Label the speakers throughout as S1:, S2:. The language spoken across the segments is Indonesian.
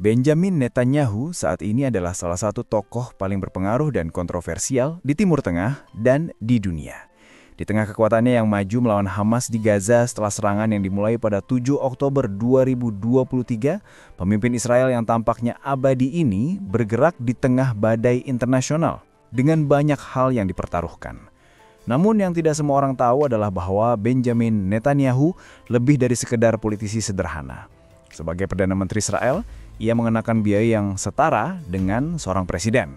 S1: Benjamin Netanyahu saat ini adalah salah satu tokoh paling berpengaruh dan kontroversial di Timur Tengah dan di dunia. Di tengah kekuatannya yang maju melawan Hamas di Gaza setelah serangan yang dimulai pada 7 Oktober 2023, pemimpin Israel yang tampaknya abadi ini bergerak di tengah badai internasional dengan banyak hal yang dipertaruhkan. Namun yang tidak semua orang tahu adalah bahwa Benjamin Netanyahu lebih dari sekedar politisi sederhana. Sebagai Perdana Menteri Israel, ia mengenakan biaya yang setara dengan seorang presiden.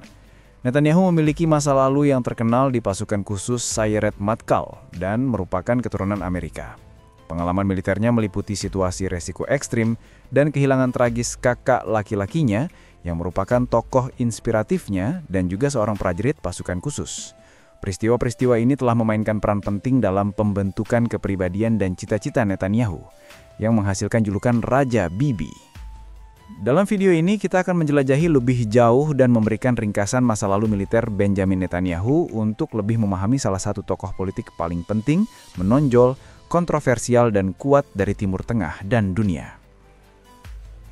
S1: Netanyahu memiliki masa lalu yang terkenal di pasukan khusus Sayeret Matkal dan merupakan keturunan Amerika. Pengalaman militernya meliputi situasi resiko ekstrim dan kehilangan tragis kakak laki-lakinya yang merupakan tokoh inspiratifnya dan juga seorang prajurit pasukan khusus. Peristiwa-peristiwa ini telah memainkan peran penting dalam pembentukan kepribadian dan cita-cita Netanyahu yang menghasilkan julukan Raja Bibi. Dalam video ini kita akan menjelajahi lebih jauh dan memberikan ringkasan masa lalu militer Benjamin Netanyahu untuk lebih memahami salah satu tokoh politik paling penting, menonjol, kontroversial dan kuat dari Timur Tengah dan dunia.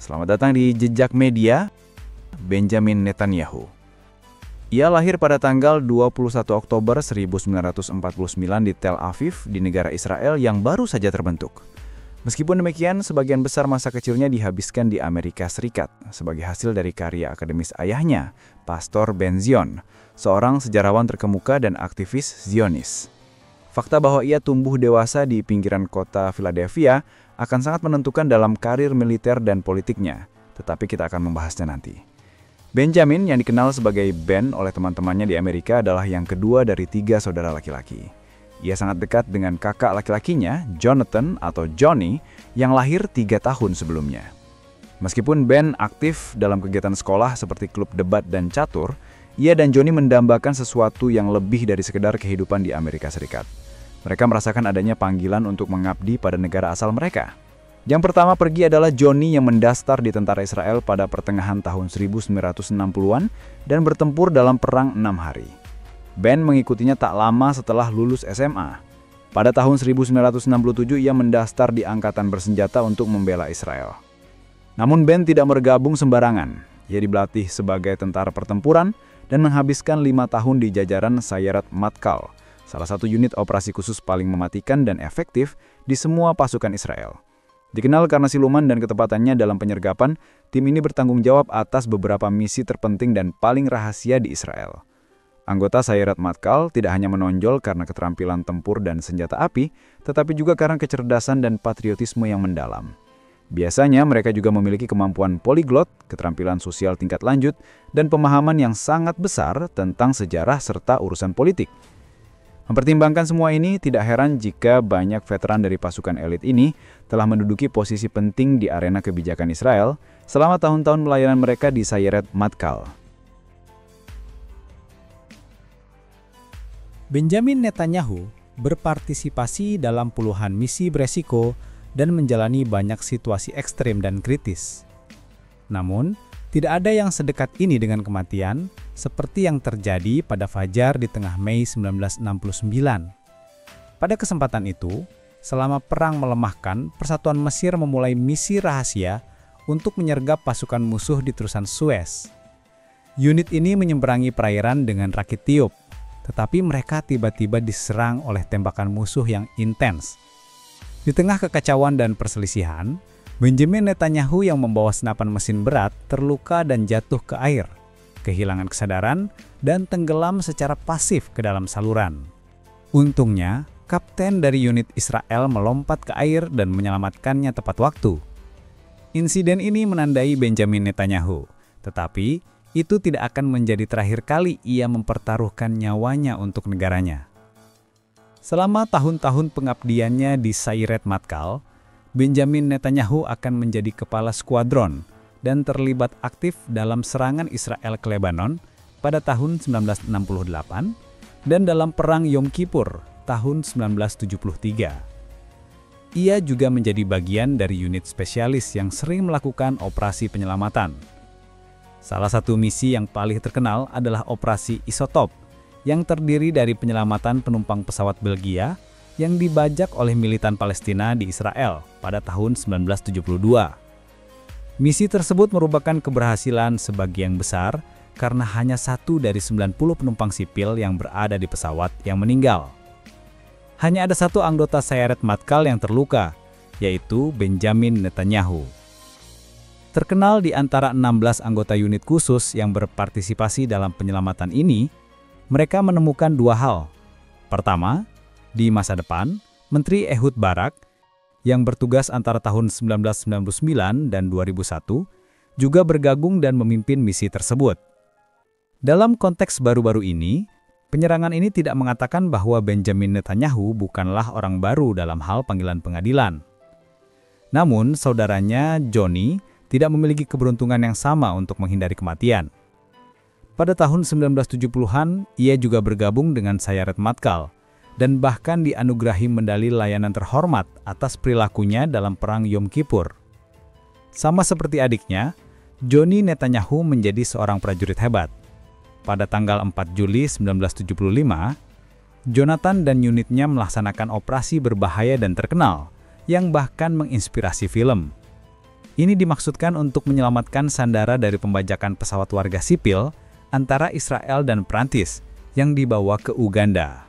S1: Selamat datang di Jejak Media, Benjamin Netanyahu. Ia lahir pada tanggal 21 Oktober 1949 di Tel Aviv di negara Israel yang baru saja terbentuk. Meskipun demikian, sebagian besar masa kecilnya dihabiskan di Amerika Serikat sebagai hasil dari karya akademis ayahnya, Pastor Ben Zion, seorang sejarawan terkemuka dan aktivis Zionis. Fakta bahwa ia tumbuh dewasa di pinggiran kota Philadelphia akan sangat menentukan dalam karir militer dan politiknya, tetapi kita akan membahasnya nanti. Benjamin yang dikenal sebagai Ben oleh teman-temannya di Amerika adalah yang kedua dari 3 saudara laki-laki. Ia sangat dekat dengan kakak laki-lakinya, Jonathan atau Johnny, yang lahir 3 tahun sebelumnya. Meskipun Ben aktif dalam kegiatan sekolah seperti klub debat dan catur, ia dan Johnny mendambakan sesuatu yang lebih dari sekedar kehidupan di Amerika Serikat. Mereka merasakan adanya panggilan untuk mengabdi pada negara asal mereka. Yang pertama pergi adalah Johnny yang mendastar di tentara Israel pada pertengahan tahun 1960-an dan bertempur dalam perang 6 hari. Ben mengikutinya tak lama setelah lulus SMA. Pada tahun 1967 ia mendastar di angkatan bersenjata untuk membela Israel. Namun Ben tidak bergabung sembarangan. Ia dilatih sebagai tentara pertempuran dan menghabiskan 5 tahun di jajaran Sayeret Matkal, salah satu unit operasi khusus paling mematikan dan efektif di semua pasukan Israel. Dikenal karena siluman dan ketepatannya dalam penyergapan, tim ini bertanggung jawab atas beberapa misi terpenting dan paling rahasia di Israel. Anggota Sayeret Matkal tidak hanya menonjol karena keterampilan tempur dan senjata api, tetapi juga karena kecerdasan dan patriotisme yang mendalam. Biasanya mereka juga memiliki kemampuan poliglot, keterampilan sosial tingkat lanjut, dan pemahaman yang sangat besar tentang sejarah serta urusan politik. Mempertimbangkan semua ini, tidak heran jika banyak veteran dari pasukan elit ini telah menduduki posisi penting di arena kebijakan Israel selama tahun-tahun pelayanan mereka di Sayeret Matkal.
S2: Benjamin Netanyahu berpartisipasi dalam puluhan misi beresiko dan menjalani banyak situasi ekstrem dan kritis. Namun, tidak ada yang sedekat ini dengan kematian, seperti yang terjadi pada Fajar di tengah Mei 1969. Pada kesempatan itu, selama perang melemahkan, Persatuan Mesir memulai misi rahasia untuk menyergap pasukan musuh di terusan Suez. Unit ini menyeberangi perairan dengan rakit tiup, tetapi mereka tiba-tiba diserang oleh tembakan musuh yang intens. Di tengah kekacauan dan perselisihan, Benjamin Netanyahu yang membawa senapan mesin berat terluka dan jatuh ke air, kehilangan kesadaran, dan tenggelam secara pasif ke dalam saluran. Untungnya, kapten dari unit Israel melompat ke air dan menyelamatkannya tepat waktu. Insiden ini menandai Benjamin Netanyahu, tetapi itu tidak akan menjadi terakhir kali ia mempertaruhkan nyawanya untuk negaranya. Selama tahun-tahun pengabdiannya di Sayeret Matkal, Benjamin Netanyahu akan menjadi kepala skuadron dan terlibat aktif dalam serangan Israel ke Lebanon pada tahun 1968 dan dalam Perang Yom Kippur tahun 1973. Ia juga menjadi bagian dari unit spesialis yang sering melakukan operasi penyelamatan. Salah satu misi yang paling terkenal adalah Operasi Isotop, yang terdiri dari penyelamatan penumpang pesawat Belgia yang dibajak oleh militan Palestina di Israel pada tahun 1972. Misi tersebut merupakan keberhasilan sebagian besar karena hanya 1 dari 90 penumpang sipil yang berada di pesawat yang meninggal. Hanya ada 1 anggota Sayeret Matkal yang terluka, yaitu Benjamin Netanyahu. Terkenal di antara 16 anggota unit khusus yang berpartisipasi dalam penyelamatan ini, mereka menemukan 2 hal. Pertama, di masa depan, Menteri Ehud Barak yang bertugas antara tahun 1999 dan 2001 juga bergabung dan memimpin misi tersebut. Dalam konteks baru-baru ini, penyerangan ini tidak mengatakan bahwa Benjamin Netanyahu bukanlah orang baru dalam hal panggilan pengadilan. Namun, saudaranya Johnny tidak memiliki keberuntungan yang sama untuk menghindari kematian. Pada tahun 1970-an, ia juga bergabung dengan Sayeret Matkal dan bahkan dianugerahi medali layanan terhormat atas perilakunya dalam Perang Yom Kippur. Sama seperti adiknya, Johnny Netanyahu menjadi seorang prajurit hebat. Pada tanggal 4 Juli 1975, Jonathan dan unitnya melaksanakan operasi berbahaya dan terkenal, yang bahkan menginspirasi film. Ini dimaksudkan untuk menyelamatkan sandara dari pembajakan pesawat warga sipil antara Israel dan Prancis yang dibawa ke Uganda.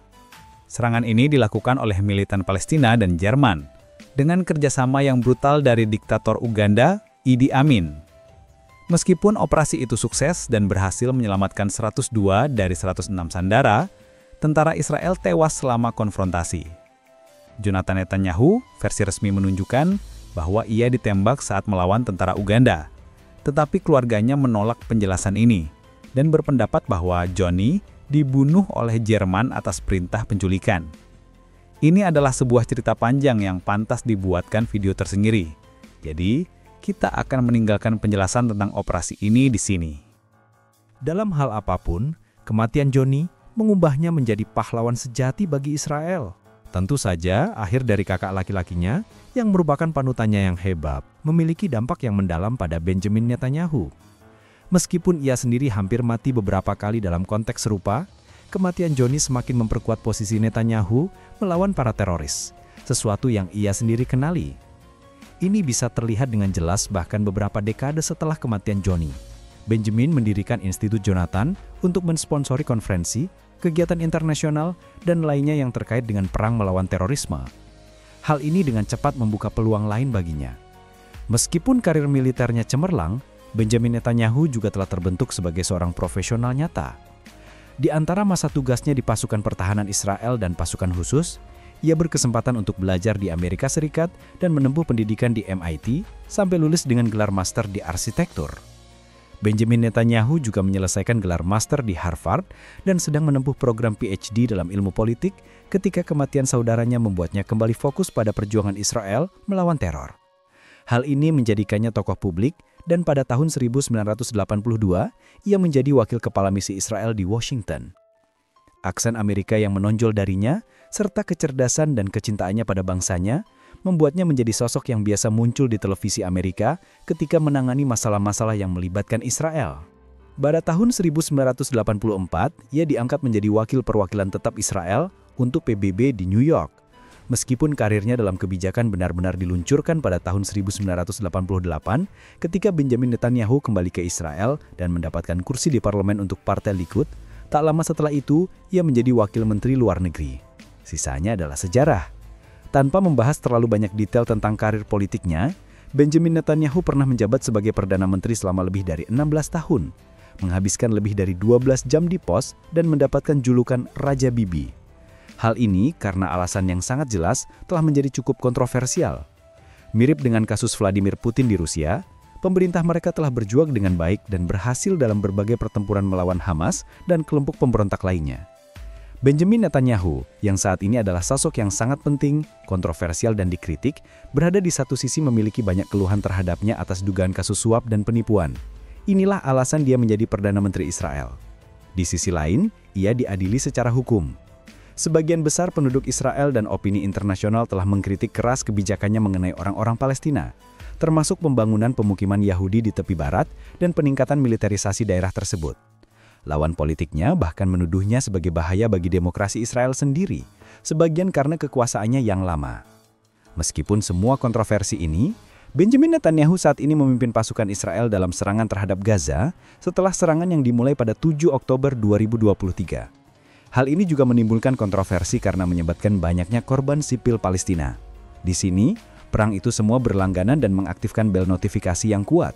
S2: Serangan ini dilakukan oleh militan Palestina dan Jerman, dengan kerjasama yang brutal dari diktator Uganda, Idi Amin. Meskipun operasi itu sukses dan berhasil menyelamatkan 102 dari 106 sandara, tentara Israel tewas selama konfrontasi. Jonathan Netanyahu, versi resmi menunjukkan bahwa ia ditembak saat melawan tentara Uganda, tetapi keluarganya menolak penjelasan ini dan berpendapat bahwa Johnny dibunuh oleh Jerman atas perintah penculikan. Ini adalah sebuah cerita panjang yang pantas dibuatkan video tersendiri. Jadi, kita akan meninggalkan penjelasan tentang operasi ini di sini.
S3: Dalam hal apapun, kematian Johnny mengubahnya menjadi pahlawan sejati bagi Israel. Tentu saja, akhir dari kakak laki-lakinya, yang merupakan panutannya yang hebat, memiliki dampak yang mendalam pada Benjamin Netanyahu. Meskipun ia sendiri hampir mati beberapa kali dalam konteks serupa, kematian Johnny semakin memperkuat posisi Netanyahu melawan para teroris, sesuatu yang ia sendiri kenali. Ini bisa terlihat dengan jelas bahkan beberapa dekade setelah kematian Johnny. Benjamin mendirikan Institut Jonathan untuk mensponsori konferensi, kegiatan internasional, dan lainnya yang terkait dengan perang melawan terorisme. Hal ini dengan cepat membuka peluang lain baginya. Meskipun karir militernya cemerlang, Benjamin Netanyahu juga telah terbentuk sebagai seorang profesional nyata. Di antara masa tugasnya di pasukan pertahanan Israel dan pasukan khusus, ia berkesempatan untuk belajar di Amerika Serikat dan menempuh pendidikan di MIT sampai lulus dengan gelar master di arsitektur. Benjamin Netanyahu juga menyelesaikan gelar master di Harvard dan sedang menempuh program PhD dalam ilmu politik ketika kematian saudaranya membuatnya kembali fokus pada perjuangan Israel melawan teror. Hal ini menjadikannya tokoh publik dan pada tahun 1982 ia menjadi wakil kepala misi Israel di Washington. Aksen Amerika yang menonjol darinya serta kecerdasan dan kecintaannya pada bangsanya membuatnya menjadi sosok yang biasa muncul di televisi Amerika ketika menangani masalah-masalah yang melibatkan Israel. Pada tahun 1984, ia diangkat menjadi wakil perwakilan tetap Israel untuk PBB di New York. Meskipun karirnya dalam kebijakan benar-benar diluncurkan pada tahun 1988 ketika Benjamin Netanyahu kembali ke Israel dan mendapatkan kursi di parlemen untuk Partai Likud, tak lama setelah itu ia menjadi wakil menteri luar negeri. Sisanya adalah sejarah. Tanpa membahas terlalu banyak detail tentang karir politiknya, Benjamin Netanyahu pernah menjabat sebagai Perdana Menteri selama lebih dari 16 tahun, menghabiskan lebih dari 12 jam di pos dan mendapatkan julukan Raja Bibi. Hal ini karena alasan yang sangat jelas telah menjadi cukup kontroversial. Mirip dengan kasus Vladimir Putin di Rusia, pemerintah mereka telah berjuang dengan baik dan berhasil dalam berbagai pertempuran melawan Hamas dan kelompok pemberontak lainnya. Benjamin Netanyahu, yang saat ini adalah sosok yang sangat penting, kontroversial dan dikritik, berada di satu sisi memiliki banyak keluhan terhadapnya atas dugaan kasus suap dan penipuan. Inilah alasan dia menjadi Perdana Menteri Israel. Di sisi lain, ia diadili secara hukum. Sebagian besar penduduk Israel dan opini internasional telah mengkritik keras kebijakannya mengenai orang-orang Palestina, termasuk pembangunan pemukiman Yahudi di tepi barat dan peningkatan militerisasi daerah tersebut. Lawan politiknya bahkan menuduhnya sebagai bahaya bagi demokrasi Israel sendiri, sebagian karena kekuasaannya yang lama. Meskipun semua kontroversi ini,
S1: Benjamin Netanyahu saat ini memimpin pasukan Israel dalam serangan terhadap Gaza setelah serangan yang dimulai pada 7 Oktober 2023. Hal ini juga menimbulkan kontroversi karena menyebabkan banyaknya korban sipil Palestina. Di sini, perang itu semua berlangganan dan mengaktifkan bel notifikasi yang kuat.